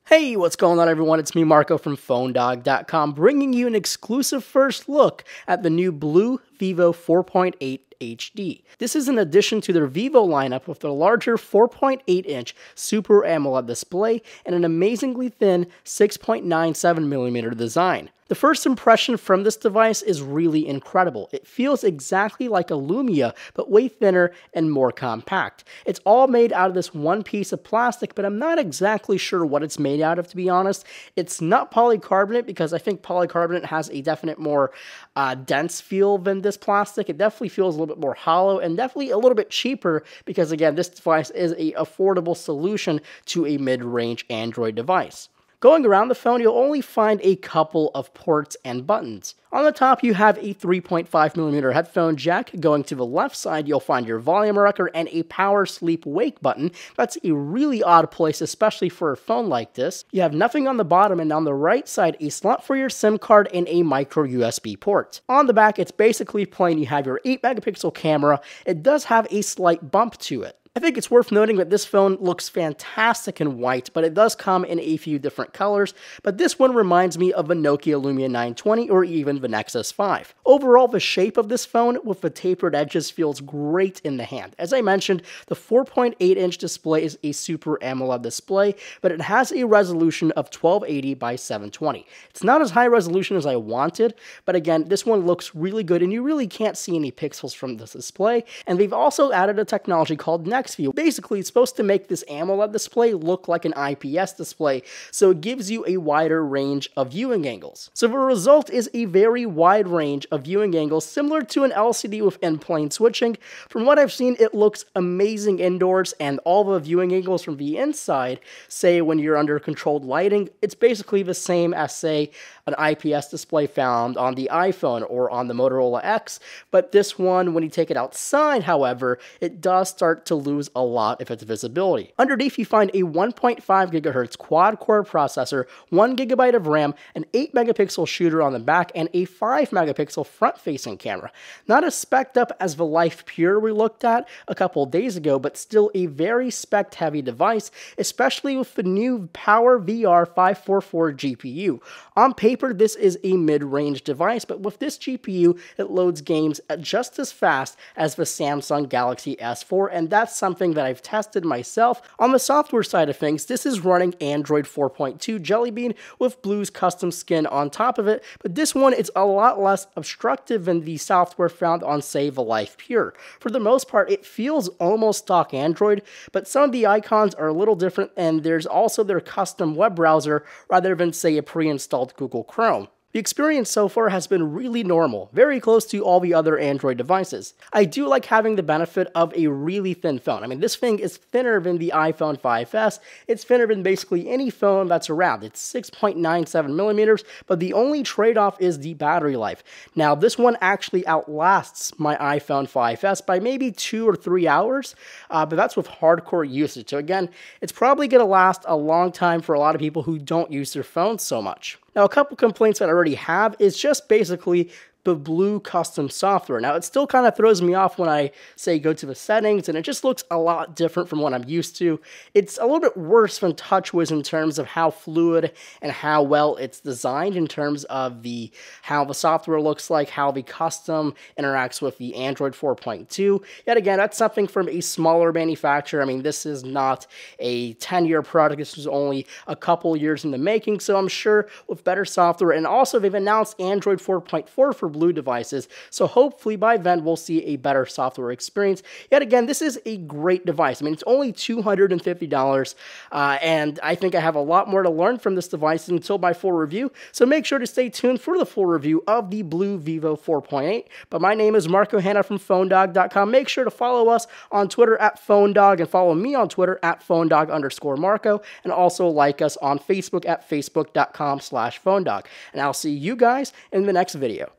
Hey, what's going on everyone? It's me, Marco from PhoneDog.com, bringing you an exclusive first look at the new BLU Vivo 4.8 HD. This is in addition to their Vivo lineup with a larger 4.8-inch Super AMOLED display and an amazingly thin 6.97mm design. The first impression from this device is really incredible. It feels exactly like a Lumia, but way thinner and more compact. It's all made out of this one piece of plastic, but I'm not exactly sure what it's made out of, to be honest. It's not polycarbonate, because I think polycarbonate has a definite more dense feel than this plastic. It definitely feels a little bit more hollow and definitely a little bit cheaper, because again, this device is an affordable solution to a mid-range Android device. Going around the phone, you'll only find a couple of ports and buttons. On the top, you have a 3.5mm headphone jack. Going to the left side, you'll find your volume rocker and a power sleep wake button. That's a really odd place, especially for a phone like this. You have nothing on the bottom, and on the right side, a slot for your SIM card and a micro USB port. On the back, it's basically plain. You have your 8-megapixel camera. It does have a slight bump to it. I think it's worth noting that this phone looks fantastic in white, but it does come in a few different colors, but this one reminds me of the Nokia Lumia 920 or even the Nexus 5. Overall, the shape of this phone with the tapered edges feels great in the hand. As I mentioned, the 4.8-inch display is a Super AMOLED display, but it has a resolution of 1280 by 720. It's not as high resolution as I wanted, but again, this one looks really good, and you really can't see any pixels from this display, and they've also added a technology called Next View. Basically, it's supposed to make this AMOLED display look like an IPS display, so it gives you a wider range of viewing angles. So the result is a very wide range of viewing angles, similar to an LCD with in-plane switching. From what I've seen, it looks amazing indoors, and all the viewing angles from the inside, say when you're under controlled lighting, it's basically the same as, say, an IPS display found on the iPhone or on the Motorola X, but this one, when you take it outside, however, it does start to lose a lot of its visibility. Underneath, you find a 1.5 GHz quad-core processor, 1 GB of RAM, an 8-megapixel shooter on the back, and a 5-megapixel front-facing camera. Not as spec'd up as the Life Pure we looked at a couple days ago, but still a very spec-heavy device, especially with the new Power VR 544 GPU. On paper, this is a mid-range device, but with this GPU, it loads games at just as fast as the Samsung Galaxy S4, and that's something that I've tested myself. On the software side of things, this is running Android 4.2 Jelly Bean with BLU's custom skin on top of it, but this one is a lot less obstructive than the software found on, say, the Life Pure. For the most part, it feels almost stock Android, but some of the icons are a little different, and there's also their custom web browser rather than, say, a pre-installed Google Chrome. The experience so far has been really normal, very close to all the other Android devices. I do like having the benefit of a really thin phone. I mean, this thing is thinner than the iPhone 5S. It's thinner than basically any phone that's around. It's 6.97mm, but the only trade-off is the battery life. Now, this one actually outlasts my iPhone 5S by maybe 2 or 3 hours, but that's with hardcore usage. So again, it's probably going to last a long time for a lot of people who don't use their phones so much. Now, a couple complaints that I already have is just basically the BLU custom software. Now, it still kind of throws me off when I say go to the settings, and it just looks a lot different from what I'm used to. It's a little bit worse than TouchWiz in terms of how fluid and how well it's designed in terms of how the software looks like, how the custom interacts with the Android 4.2. Yet again, that's something from a smaller manufacturer. I mean, this is not a 10-year product. This was only a couple years in the making, so I'm sure with better software, and also they've announced Android 4.4 for BLU devices, so hopefully by then we'll see a better software experience. Yet again, this is a great device. I mean, it's only $250, and I think I have a lot more to learn from this device until my full review, so make sure to stay tuned for the full review of the BLU Vivo 4.8. But my name is Marco Hanna from PhoneDog.com. Make sure to follow us on Twitter at PhoneDog, and follow me on Twitter at PhoneDog_Marco, and also like us on Facebook at Facebook.com/PhoneDog. And I'll see you guys in the next video.